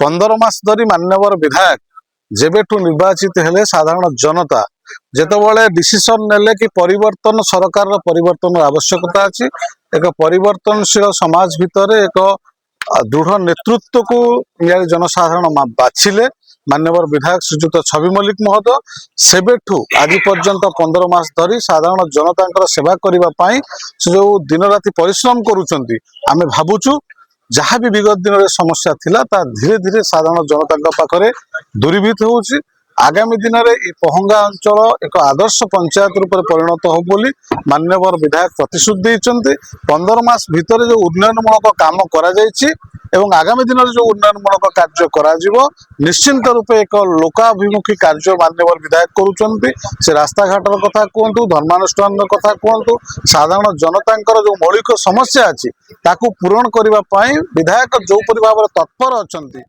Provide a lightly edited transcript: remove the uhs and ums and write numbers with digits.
15 मास धरी मान्यवर विधायक जेबेठू निर्वाचित हेले साधारण जनता जेतेबेले डिसीजन नेले कि परिवर्तन सरकार परिवर्तन आवश्यकता अछि एक परिवर्तनशील समाज भितर एक दृढ़ नेतृत्व को जनसाधारण बाछिले मान्यवर विधायक श्रीजुत छवि मल्लिक महोदय सेबेठू आज पर्यंत 15 मास धरी साधारण जनता सेवा करने से जो दिन राति परिश्रम करुँच आमे भावुचु जहाँ भी विगत दिन में समस्या थिला ता धीरे धीरे साधारण जनता पाखरे दूरीभूत होउछि। आगामी दिन में पहंगा अंचल एक आदर्श पंचायत रूप में परिणत हो बोली मान्यवर विधायक प्रतिश्रुति देइछन्ते। 15 मास भितर जो उन्नयनमूलक काम करा जायछि एवं आगामी दिन में जो उन्नयनमूलक कार्य करा जिवो निश्चिंत रूपे एक लोकाभिमुखी कार्य मान्यवर विधायक करुछन्ति। से रास्ता घाटर कथा कहतु धर्मानुष्ठान कथा कहतु साधारण जनतांकर जो मौलिक समस्या अछि ताकू पूरण करने विधायक जो भाव तत्पर अच्छा।